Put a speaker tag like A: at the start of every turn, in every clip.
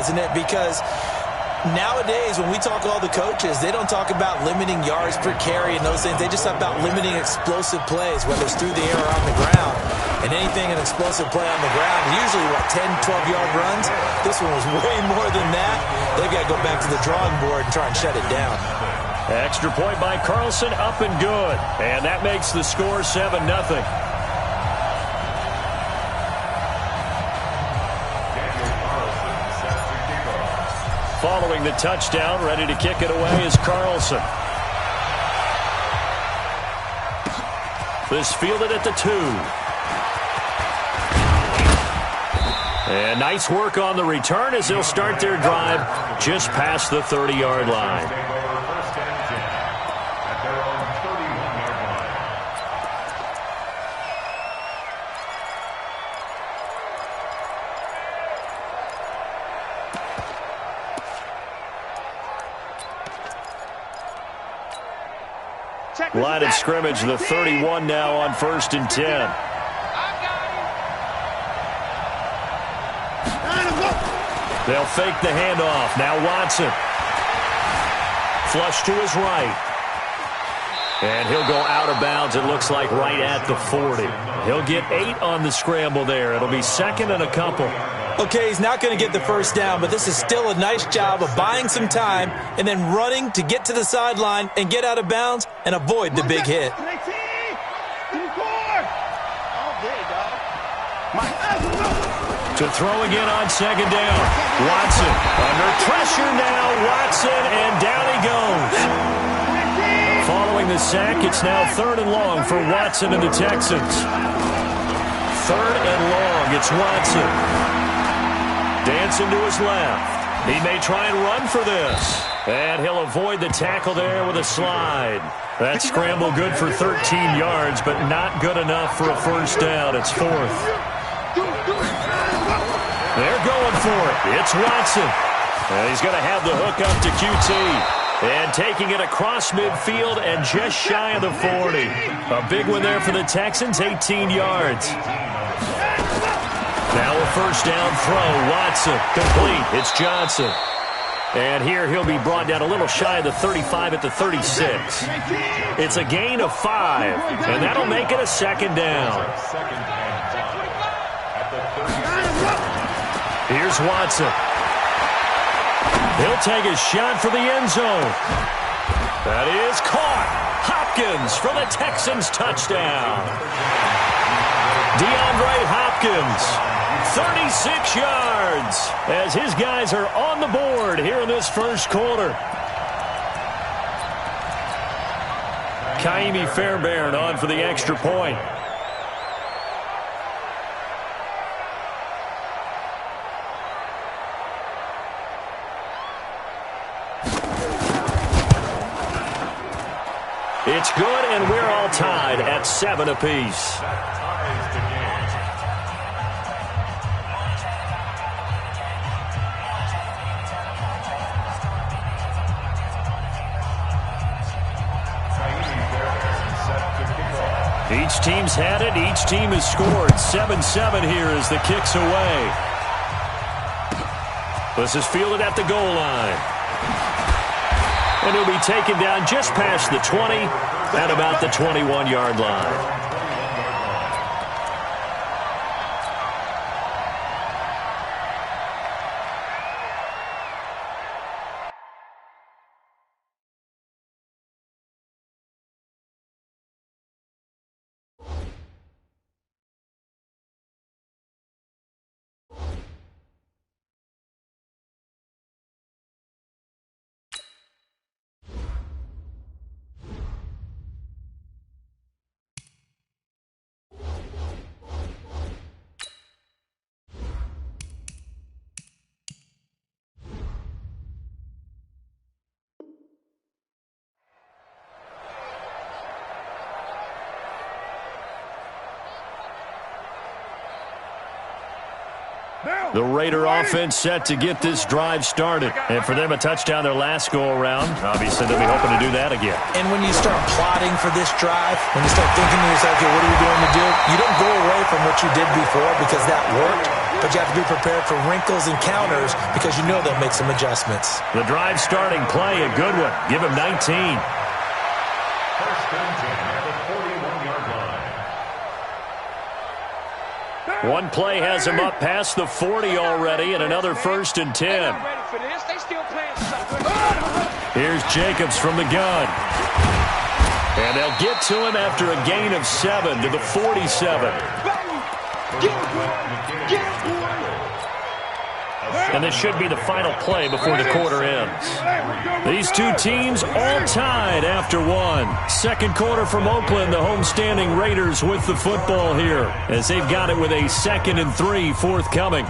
A: doesn't it? Because nowadays, when we talk to all the coaches, they don't talk about limiting yards per carry and those things. They just talk about limiting explosive plays, whether it's through the air or on the ground. And anything an explosive play on the ground, usually, 10, 12-yard runs? This one was way more than that. They've got to go back to the drawing board and try and shut it down.
B: Extra point by Carlson, up and good. And that makes the score 7-0. Following the touchdown, ready to kick it away is Carlson. This fielded at the 2. And nice work on the return as they'll start their drive just past the 30-yard line. Line of scrimmage, the 31 now on 1st and 10. They'll fake the handoff. Now Watson. Flush to his right. And he'll go out of bounds, it looks like, right at the 40. He'll get 8 on the scramble there. It'll be 2nd and a couple.
A: Okay, he's not going to get the first down, but this is still a nice job of buying some time and then running to get to the sideline and get out of bounds and avoid the big hit.
B: To throw again on 2nd down. Watson under pressure now. Watson, and down he goes. Following the sack, it's now 3rd and long for Watson and the Texans. 3rd and long, it's Watson. Dancing to his left. He may try and run for this. And he'll avoid the tackle there with a slide. That scramble good for 13 yards, but not good enough for a first down. It's 4th. They're going for it. It's Watson. And he's going to have the hook up to QT. And taking it across midfield and just shy of the 40. A big one there for the Texans, 18 yards. Now a first down throw. Watson complete. It's Johnson. And here he'll be brought down a little shy of the 35 at the 36. It's a gain of 5. And that'll make it a 2nd down. Here's Watson. He'll take a shot for the end zone. That is caught. Hopkins for the Texans touchdown. DeAndre Hopkins. 36 yards as his guys are on the board here in this first quarter. Kaimi Fairbairn on for the extra point. It's good, and we're all tied at 7 apiece. Each team's had it. Each team has scored. 7-7 here as the kick's away. This is fielded at the goal line. And he'll be taken down just past the 20 at about the 21-yard line. The Raider offense set to get this drive started. And for them, a touchdown their last go-around. Obviously, they'll be hoping to do that again.
A: And when you start plotting for this drive, when you start thinking to yourself, okay, what are we going to do? You don't go away from what you did before because that worked. but you have to be prepared for wrinkles and counters because you know they'll make some adjustments.
B: The drive starting play, a good one. Give him 19.
C: First and 10 at the 41-yard line.
B: One play has him up past the 40 already, and another first and 10. Here's Jacobs from the gun. And they'll get to him after a gain of 7 to the 47. And this should be the final play before the quarter ends. These two teams all tied after one. Second quarter from Oakland, the homestanding Raiders with the football here as they've got it with a 2nd and 3 forthcoming.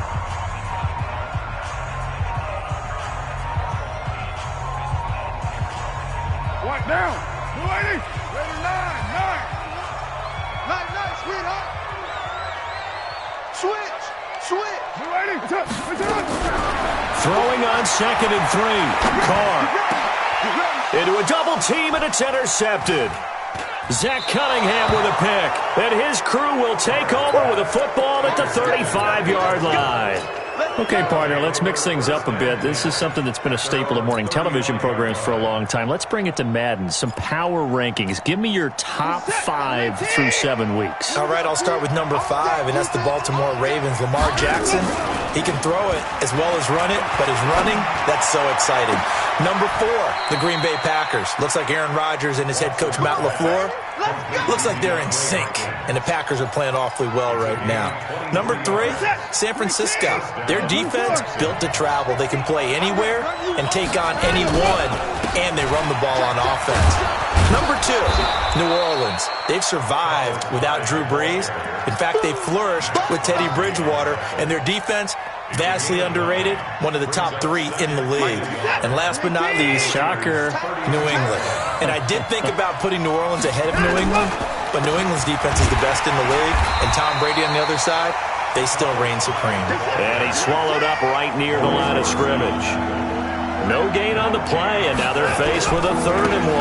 D: What now? 280. Ready, 9. Sweetheart. Switch. 280.
B: Throwing on 2nd and 3. Carr. Into a double team, and it's intercepted. Zach Cunningham with a pick. And his crew will take over with a football at the 35-yard line. Okay, partner, let's mix things up a bit. This is something that's been a staple of morning television programs for a long time. Let's bring it to Madden, some power rankings. Give me your top 5 through 7 weeks.
A: All right, I'll start with number 5, and that's the Baltimore Ravens. Lamar Jackson, he can throw it as well as run it, but his running, that's so exciting. Number 4, the Green Bay Packers. Looks like Aaron Rodgers and his head coach Matt LaFleur, looks like they're in sync, and the Packers are playing awfully well right now. Number 3, San Francisco. Their defense built to travel. They can play anywhere and take on anyone, and they run the ball on offense. Number 2, New Orleans. They've survived without Drew Brees. In fact, they flourished with Teddy Bridgewater, and their defense, vastly underrated, one of the top 3 in the league. And last but not least, shocker, New England. And I did think about putting New Orleans ahead of New England, but New England's defense is the best in the league, and Tom Brady on the other side, they still reign supreme.
B: And he swallowed up right near the line of scrimmage. No gain on the play, and now they're faced with a 3rd and 1.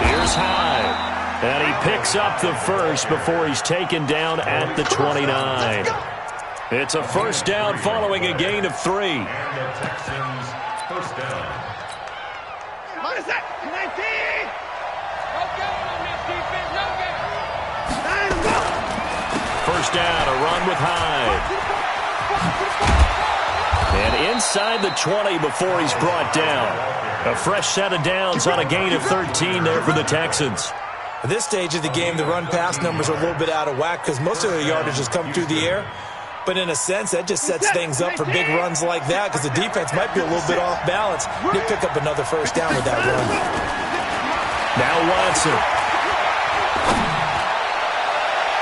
B: Here's Hyde. And he picks up the first before he's taken down at the 29. It's a first down following a gain of 3.
C: And the Texans first down.
D: What is that? 19.
E: No gain on this defense. No gain.
B: First down, a run with Hyde. And inside the 20 before he's brought down. A fresh set of downs on a gain of 13 there for the Texans.
A: At this stage of the game, the run-pass numbers are a little bit out of whack because most of the yardage has come through the air. But in a sense, that just sets things up for big runs like that because the defense might be a little bit off balance. They'll pick up another first down with that run.
B: Now Watson.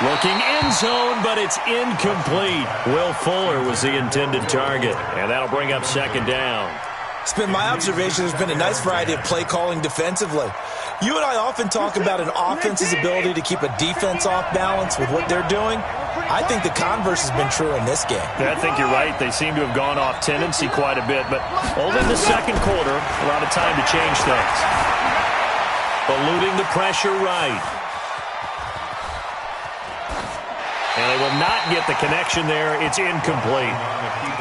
B: Looking end zone, but it's incomplete. Will Fuller was the intended target, and that'll bring up 2nd down.
A: It's been my observation there's been a nice variety of play calling defensively. You and I often talk about an offense's ability to keep a defense off balance with what they're doing. I think the converse has been true in this game.
B: I think you're right. They seem to have gone off tendency quite a bit, but only in the second quarter, a lot of time to change things. Eluding the pressure right. And they will not get the connection there. It's incomplete.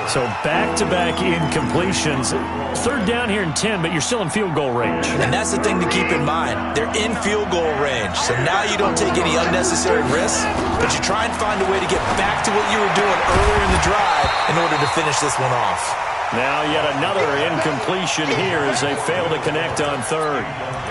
B: So back-to-back incompletions. 3rd down here in 10, but you're still in field goal range.
A: And that's the thing to keep in mind. They're in field goal range. So now you don't take any unnecessary risks, but you try and find a way to get back to what you were doing earlier in the drive in order to finish this one off.
B: Now yet another incompletion here as they fail to connect on 3rd.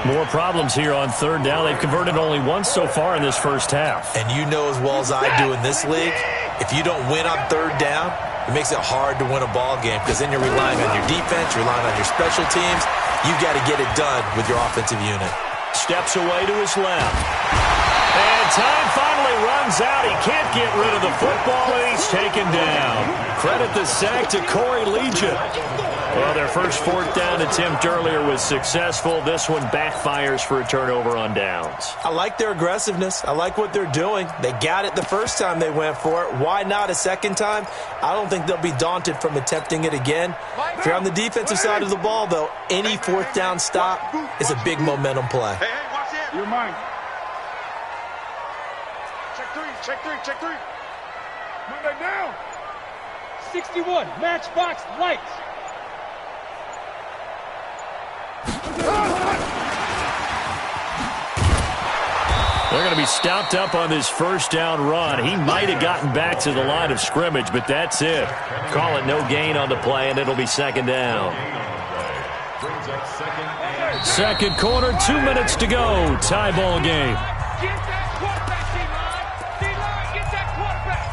B: More problems here on 3rd down. They've converted only once so far in this first half.
A: And you know as well as I do in this league, if you don't win on 3rd down, it makes it hard to win a ball game because then you're relying on your defense, you're relying on your special teams. You've got to get it done with your offensive unit.
B: Steps away to his left. And time finally runs out. He can't get rid of the football, and he's taken down. Credit the sack to Corey Legion. Well, their first 4th down attempt earlier was successful. This one backfires for a turnover on downs.
A: I like their aggressiveness. I like what they're doing. They got it the first time they went for it. Why not a second time? I don't think they'll be daunted from attempting it again. If you're on the defensive side of the ball, though, any 4th down stop is a big momentum play.
D: Hey, watch it. You're mine. Check 3. Move that down.
E: 61, Matchbox Lights.
B: They're going to be stopped up on this first down run. He might have gotten back to the line of scrimmage, but that's it. Call it no gain on the play, and it'll be second down. Second quarter, 2 minutes to go. Tie ball game.
E: Get that quarterback, D-line. D-line, get that quarterback.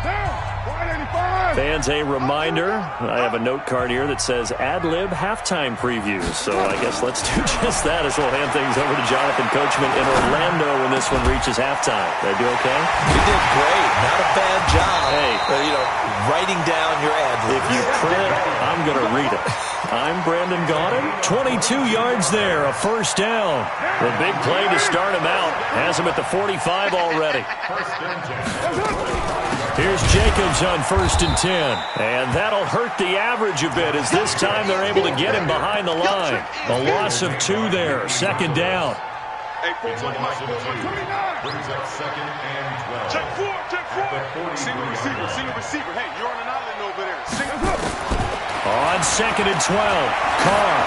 D: Down. 185.
B: Fans, a reminder, I have a note card here that says ad-lib halftime previews. So I guess let's do just that as we'll hand things over to Jonathan Coachman in Orlando when this one reaches halftime. Did I do okay?
A: You did great. Not a bad job.
B: Hey.
A: Writing down your ad-libs.
B: If you print, I'm going to read it. I'm Brandon Gaudin. 22 yards there, a first down. The big play to start him out. Has him at the 45 already. Here's Jacobs on 1st and 10. And that'll hurt the average a bit as this time they're able to get him behind the line. A loss of 2 there, second down.
D: Brings up second and 12. Check four. Single receiver. Hey, you're on an island over there. Single.
B: On 2nd and 12, Carr.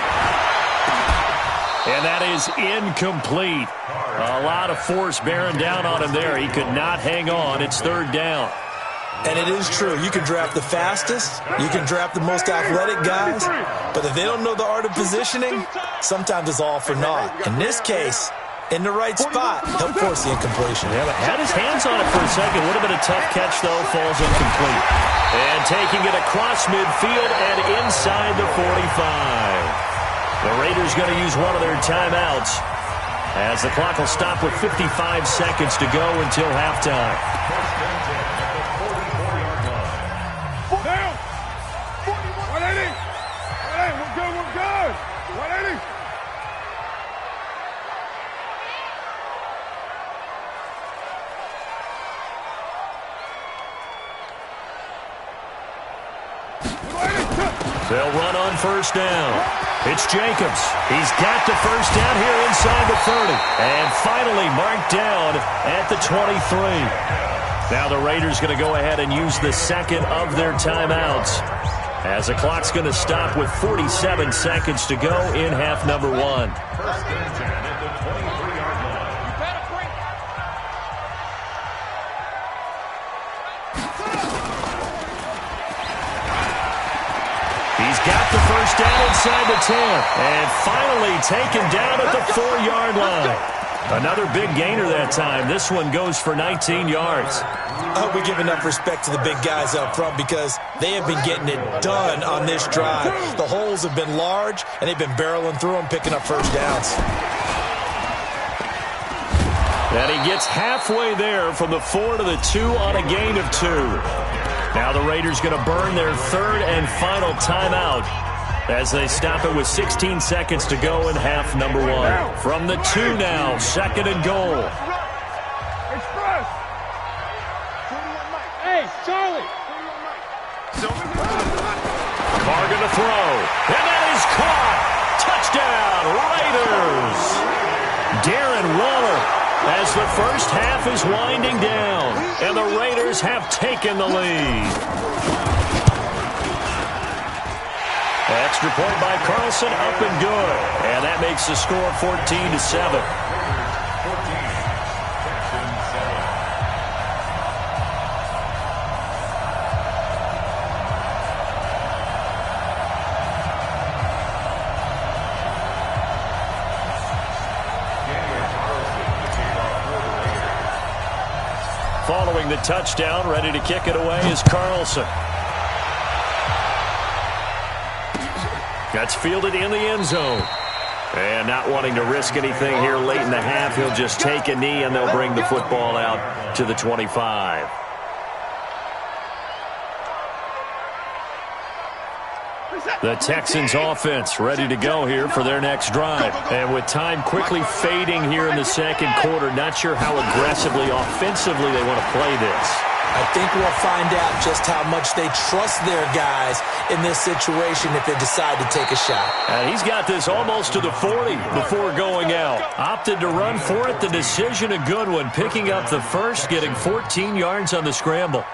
B: And that is incomplete. A lot of force bearing down on him there. He could not hang on. It's third down.
A: And it is true. You can draft the fastest. You can draft the most athletic guys. But if they don't know the art of positioning, sometimes it's all for naught. In this case, in the right spot, he'll force the incompletion.
B: Yeah, but had his hands on it for a second. Would have been a tough catch, though. Falls incomplete. And taking it across midfield and inside the 45. The Raiders going to use one of their timeouts as the clock will stop with 55 seconds to go until halftime.
D: Down. 180. We're good. 180.
B: They'll run on first down. It's Jacobs. He's got the first down here inside the 30. And finally marked down at the 23. Now the Raiders going to go ahead and use the second of their timeouts as the clock's going to stop with 47 seconds to go in half number 1.
C: First and 10 at the 23-yard line.
E: You better bring
B: He's got the first down inside the 10. And finally taken down at the 4-yard line. Another big gainer that time. This one goes for 19 yards.
A: I hope we give enough respect to the big guys up front because they have been getting it done on this drive. The holes have been large, and they've been barreling through them, picking up first downs.
B: And he gets halfway there from the 4 to the 2 on a gain of 2. Now the Raiders going to burn their third and final timeout as they stop it with 16 seconds to go in half number 1. From the 2 now, second and goal.
D: Express.
E: Hey, Charlie.
B: Carr going to throw. And that is caught. Touchdown, Raiders. Darren Waller as the first half is winding down. And the Raiders have taken the lead. Extra point by Carlson, up and good. And that makes the score 14-7. Following the touchdown, ready to kick it away is Carlson. That's fielded in the end zone. And not wanting to risk anything here late in the half, he'll just take a knee and they'll bring the football out to the 25. The Texans offense ready to go here for their next drive. And with time quickly fading here in the second quarter, not sure how aggressively, offensively they want to play this.
A: I think we'll find out just how much they trust their guys in this situation if they decide to take a shot.
B: And he's got this almost to the 40 before going out. Opted to run for it. The decision a good one. Picking up the first, getting 14 yards on the scramble.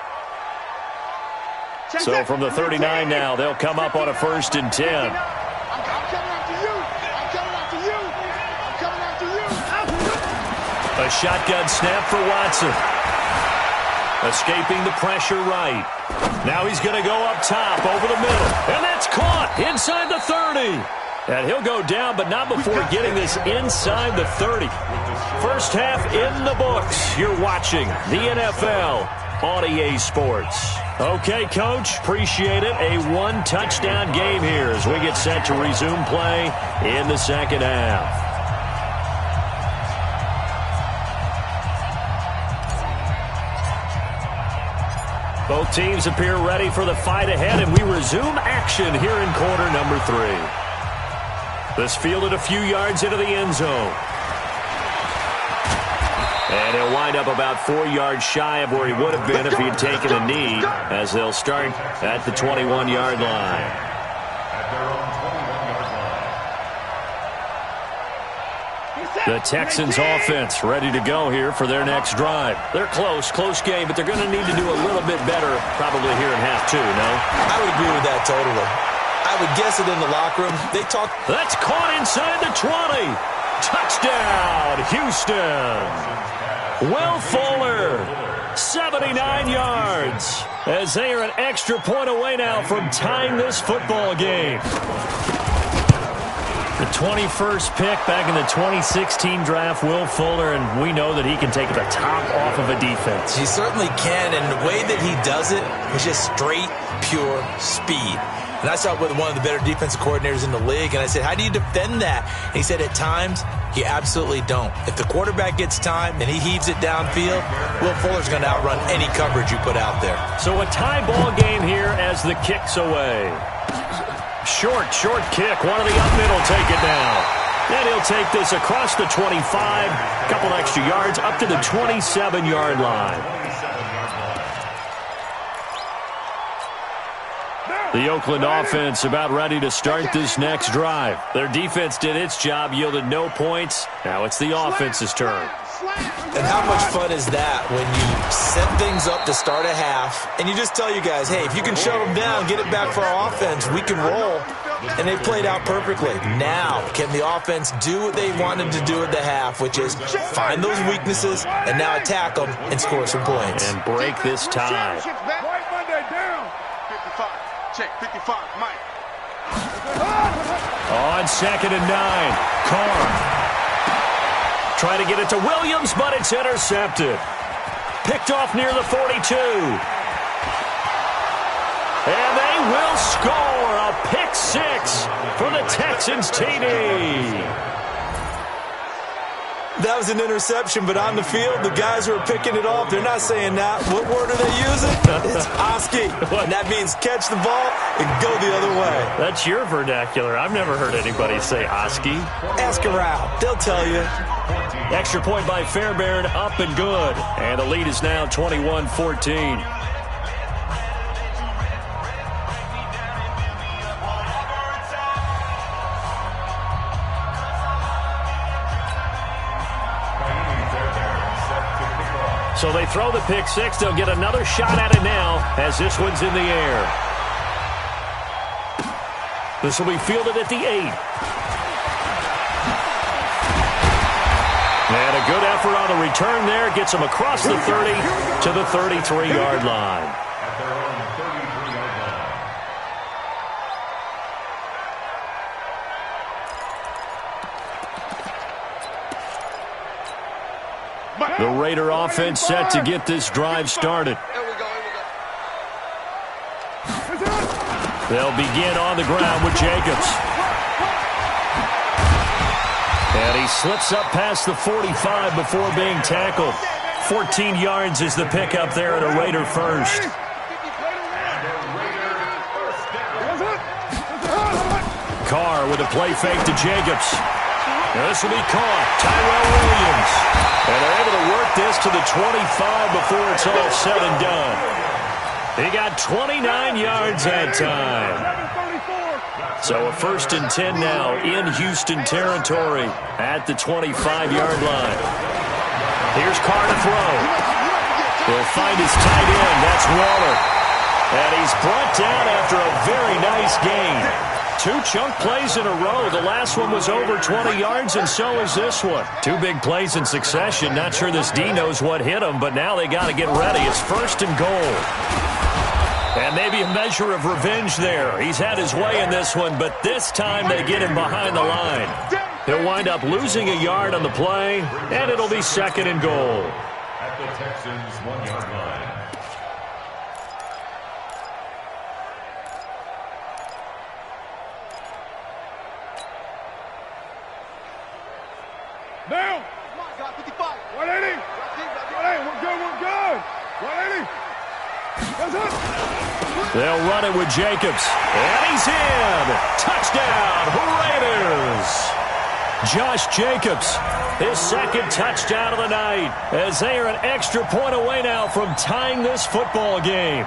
B: So from the 39 now, they'll come up on a 1st and 10.
E: I'm coming after you. I'm coming after you. I'm coming after you.
B: A shotgun snap for Watson. Escaping the pressure right. Now he's going to go up top over the middle. And that's caught inside the 30. And he'll go down, but not before getting this inside the 30. First half in the books. You're watching the NFL on EA Sports. Okay, Coach, appreciate it. A one-touchdown game here as we get set to resume play in the second half. Both teams appear ready for the fight ahead, and we resume action here in quarter number 3. This fielded a few yards into the end zone. And he'll wind up about 4 yards shy of where he would have been if he had taken a knee, as they'll start at the 21-yard line. The Texans offense ready to go here for their next drive. They're close game, but they're going to need to do a little bit better probably here in half 2, no?
A: I would agree with that totally. I would guess it in the locker room. They talk.
B: That's caught inside the 20. Touchdown, Houston. Will Fuller, 79 yards, as they are an extra point away now from tying this football game. The 21st pick back in the 2016 draft, Will Fuller, and we know that he can take the top off of a defense.
A: He certainly can, and the way that he does it is just straight, pure speed. And I saw it with one of the better defensive coordinators in the league, and I said, how do you defend that? And he said, at times, you absolutely don't. If the quarterback gets time and he heaves it downfield, Will Fuller's going to outrun any coverage you put out there.
B: So a tie ball game here as the kick's away. Short kick. One of the up mid will take it down. And he'll take this across the 25, a couple extra yards, up to the 27-yard line. The Oakland offense about ready to start this next drive. Their defense did its job, yielded no points. Now it's the offense's turn.
A: And how much fun is that when you set things up to start a half, and you just tell you guys, hey, if you can shut them down, get it back for our offense, we can roll. And they played out perfectly. Now, can the offense do what they wanted to do at the half, which is find those weaknesses and now attack them and score some points.
B: And break this tie.
E: Check, 55, Mike.
B: On 2nd and 9, Carr. Trying to get it to Williams, but it's intercepted. Picked off near the 42. And they will score a pick 6 for the Texans TD.
A: That was an interception, but on the field, the guys who are picking it off, they're not saying that. What word are they using? It's Oski. And that means catch the ball and go the other way.
B: That's your vernacular. I've never heard anybody say Oski.
A: Ask around. They'll tell you.
B: Extra point by Fairbairn, up and good. And the lead is now 21-14. So they throw the pick 6. They'll get another shot at it now as this one's in the air. This will be fielded at the 8. And a good effort on the return there. Gets them across the 30 to the 33-yard line. The Raider offense set to get this drive started. They'll begin on the ground with Jacobs. And he slips up past the 45 before being tackled. 14 yards is the pickup there at a Raider first. Carr with a play fake to Jacobs. This will be caught. Tyrell Williams. And they're able to work this to the 25 before it's all said and done. He got 29 yards that time. So a 1st and 10 now in Houston territory at the 25-yard line. Here's Carr to throw. He'll find his tight end. That's Waller. And he's brought down after a very nice gain. 2 chunk plays in a row. The last one was over 20 yards, and so is this one. 2 big plays in succession. Not sure this D knows what hit him, but now they got to get ready. It's 1st and goal. And maybe a measure of revenge there. He's had his way in this one, but this time they get him behind the line. He'll wind up losing a yard on the play, and it'll be 2nd and goal.
C: At the Texans' 1-yard line.
E: Down. Come on, got 55. 180. 180. We're good. We're good. 180. That's it.
B: They'll run it with Jacobs. And he's in. Touchdown, Raiders. Josh Jacobs, his 2nd touchdown of the night, as they are an extra point away now from tying this football game.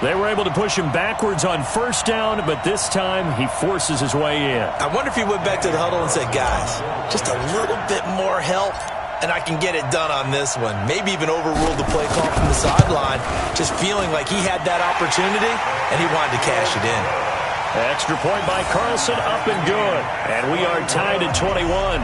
B: They were able to push him backwards on 1st down, but this time he forces his way in.
A: I wonder if he went back to the huddle and said, guys, just a little bit more help, and I can get it done on this one. Maybe even overruled the play call from the sideline, just feeling like he had that opportunity, and he wanted to cash it in.
B: Extra point by Carlson, up and good. And we are tied at 21.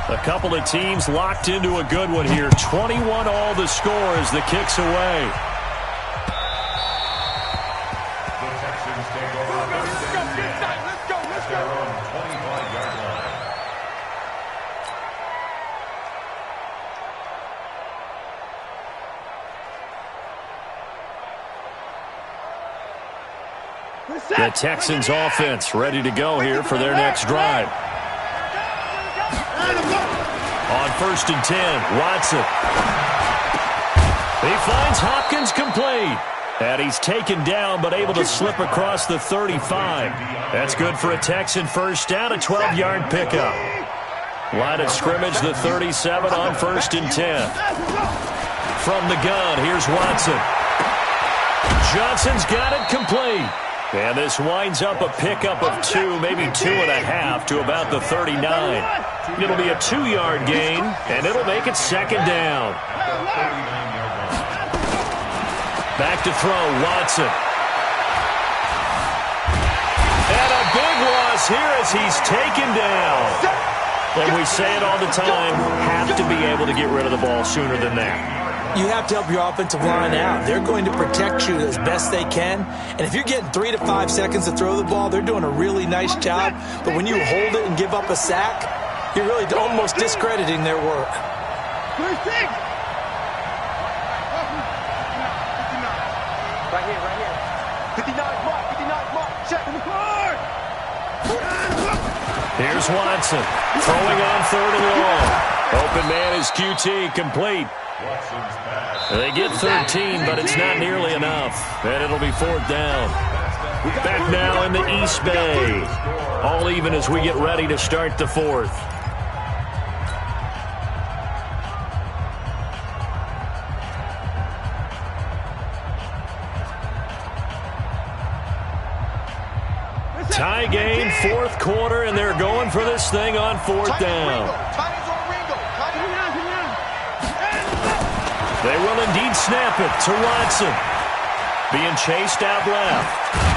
B: A couple of teams locked into a good one here. 21 all the score as the kick's away.
C: The Texans take over first and 10 at their own 25-yard line.
B: The Texans offense ready to go here for their next drive. On 1st and 10, Watson. He finds Hopkins complete. And he's taken down but able to slip across the 35. That's good for a Texan 1st down, a 12-yard pickup. Line of scrimmage, the 37 on 1st and 10. From the gun, here's Watson. Johnson's got it complete. And this winds up a pickup of 2, maybe 2.5 to about the 39. It'll be a 2-yard gain, and it'll make it 2nd down. Back to throw, Watson. And a big loss here as he's taken down. And we say it all the time, have to be able to get rid of the ball sooner than that.
A: You have to help your offensive line out. They're going to protect you as best they can. And if you're getting 3 to 5 seconds to throw the ball, they're doing a really nice job. But when you hold it and give up a sack, you're really almost discrediting their work.
E: 36.
F: Right here. 59 mark. Check.
B: Here's Watson. Throwing on 3rd and long. Open man is QT, complete. They get 13, but it's not nearly enough. And it'll be 4th down. Back now in the East Bay. All even as we get ready to start the 4th. Tie game, 4th quarter, and they're going for this thing on 4th down. They will indeed snap it to Watson. Being chased out left.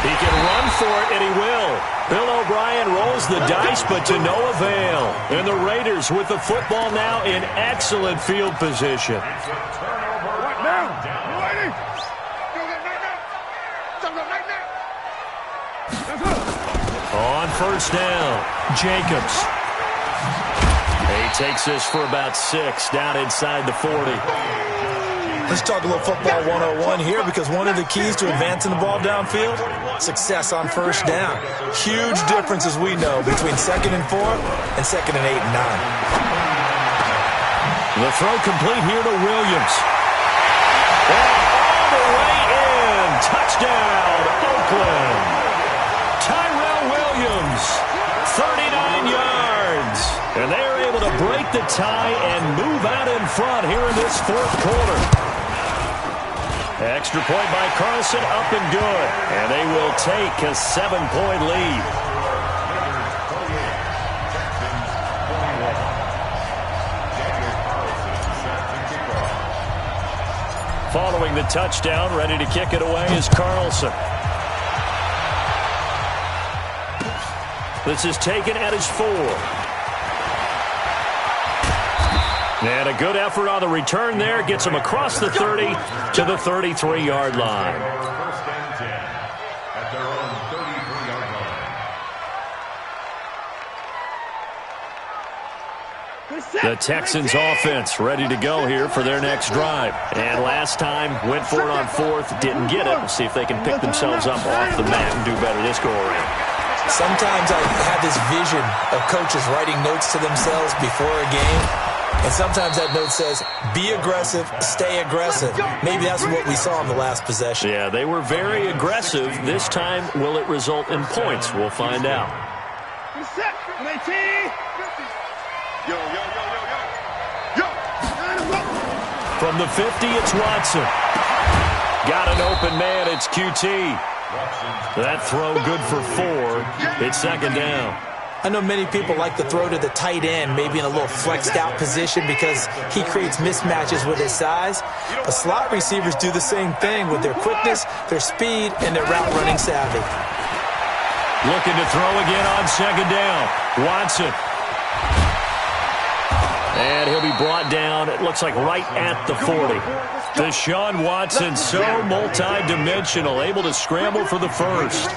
B: He can run for it, and he will. Bill O'Brien rolls the dice, but to no avail. And the Raiders with the football now in excellent field position. On 1st down, Jacobs. He takes this for about 6 down inside the 40.
A: Let's talk a little football 101 here, because one of the keys to advancing the ball downfield, success on first down. Huge difference, as we know, between 2nd and 4 and 2nd and 8 and 9.
B: The throw complete here to Williams. And all the way in. Touchdown, Oakland. Tyrell Williams, 39 yards. And they're able to break the tie and move out in front here in this fourth quarter. Extra point by Carlson, up and good. And they will take a 7-point lead. Following the touchdown, ready to kick it away is Carlson. This is taken at his 4. And a good effort on the return there. Gets him across the 30 to the 33-yard line.
C: First and 10 at their own 33-yard line.
B: The Texans offense ready to go here for their next drive. And last time went for it on 4th, didn't get it. We'll see if they can pick themselves up off the mat and do better this go-around.
A: Sometimes I have this vision of coaches writing notes to themselves before a game. And sometimes that note says, be aggressive, stay aggressive. Maybe that's what we saw in the last possession.
B: Yeah, they were very aggressive. This time, will it result in points? We'll find out. From the 50, it's Watson. Got an open man, it's QT. That throw good for 4. It's 2nd down.
A: I know many people like to throw to the tight end, maybe in a little flexed out position, because he creates mismatches with his size. But slot receivers do the same thing with their quickness, their speed, and their route running savvy.
B: Looking to throw again on 2nd down. Watson. And he'll be brought down, it looks like right at the 40. Deshaun Watson, so multi-dimensional, able to scramble for the first.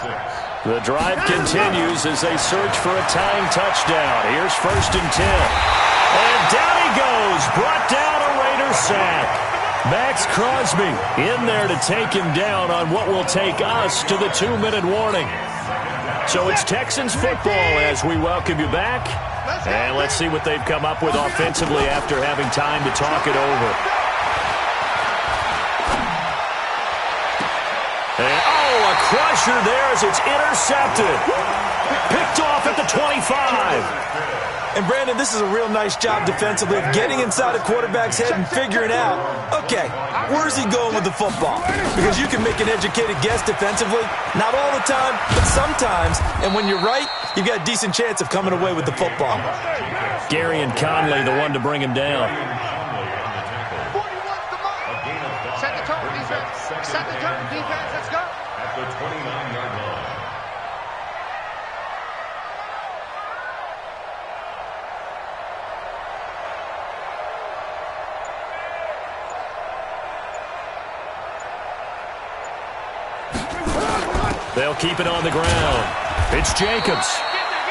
B: The drive continues as they search for a tying touchdown. Here's 1st and 10. And down he goes, brought down a Raider sack. Max Crosby in there to take him down on what will take us to the 2-minute warning. So it's Texans football as we welcome you back. And let's see what they've come up with offensively after having time to talk it over. And, a crusher there as it's intercepted. Picked off at the 25.
A: And, Brandon, this is a real nice job defensively of getting inside a quarterback's head and figuring out, okay, where's he going with the football? Because you can make an educated guess defensively. Not all the time, but sometimes. And when you're right, you've got a decent chance of coming away with the football.
B: Gary and Conley, the one to bring him down.
E: Set the tone, defense. Set the tone, defense. Let's go.
C: At the 29-yard line.
B: They'll keep it on the ground. It's Jacobs.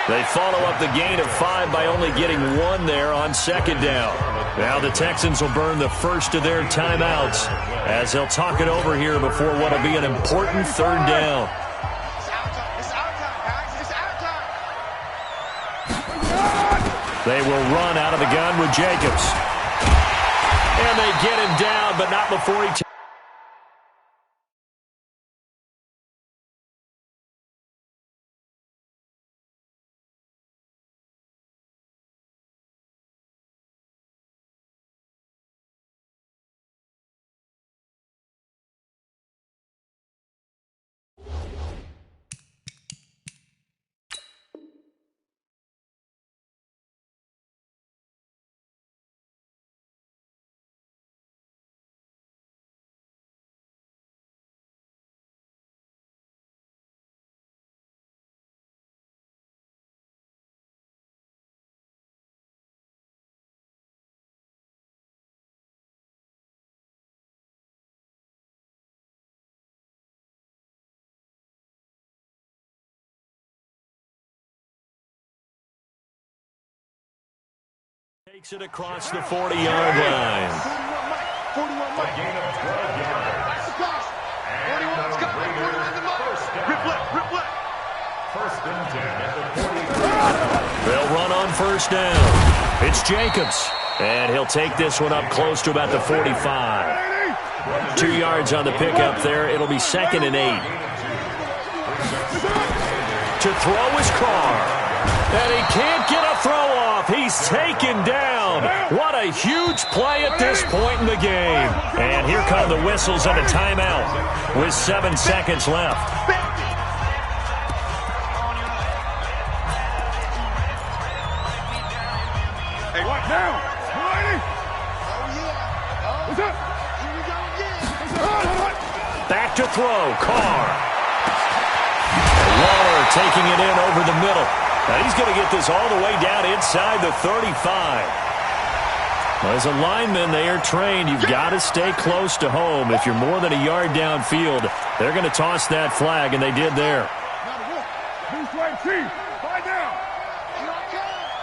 B: They follow up the gain of 5 by only getting 1 there on 2nd down. Now the Texans will burn the first of their timeouts as they'll talk it over here before what will be an important 3rd down. They will run out of the gun with Jacobs. And they get him down, but not before he... Takes it across the 40-yard line.
E: 41
C: A
E: left.
C: gain of 12 yards.
E: That's the pass.
D: 41's got me. 41's in the
C: First down.
D: Rip left, rip left.
C: First and 10 at the 43.
B: They'll run on first down. It's Jacobs. And he'll take this one up close to about the 45. 2 yards on the pickup there. It'll be 2nd and 8. To throw is Carr. And he can't get a throw off. He's taken down. What a huge play at this point in the game. And here come the whistles and a timeout with 7 seconds left.
D: Hey, what now?
E: What's up? Here we go again.
B: Back to throw. Carr. Waller taking it in over the middle. Now he's going to get this all the way down inside the 35. As a lineman, they are trained. You've got to stay close to home. If you're more than a yard downfield, they're going to toss that flag, and they did there.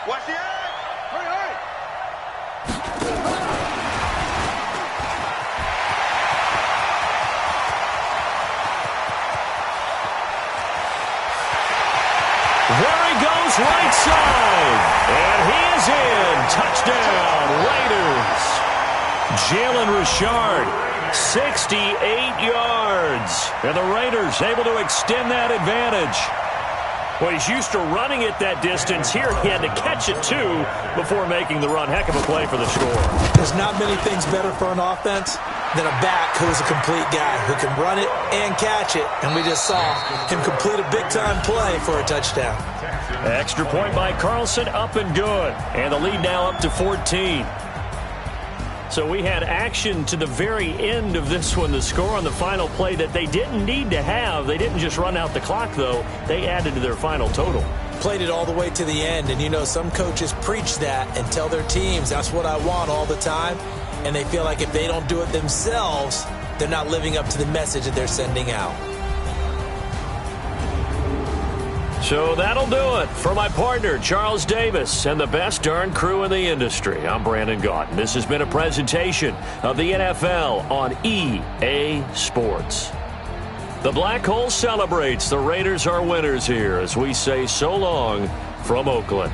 D: Watch the eye. Hurry.
B: There he goes, right side. And he is in. Touchdown, Raiders. Jalen Richard, 68 yards. And the Raiders able to extend that advantage. Well, he's used to running it that distance. Here he had to catch it, too, before making the run. Heck of a play for the score.
A: There's not many things better for an offense than a back who's a complete guy who can run it and catch it. And we just saw him complete a big-time play for a touchdown.
B: Extra point by Carlson, up and good. And the lead now up to 14. So we had action to the very end of this one. The score on the final play that they didn't need to have. They didn't just run out the clock, though. They added to their final total.
A: Played it all the way to the end. And, you know, some coaches preach that and tell their teams, that's what I want all the time. And they feel like if they don't do it themselves, they're not living up to the message that they're sending out.
B: So that'll do it for my partner, Charles Davis, and the best darn crew in the industry. I'm Brandon Gaudin. This has been a presentation of the NFL on EA Sports. The Black Hole celebrates. The Raiders are winners here as we say so long from Oakland.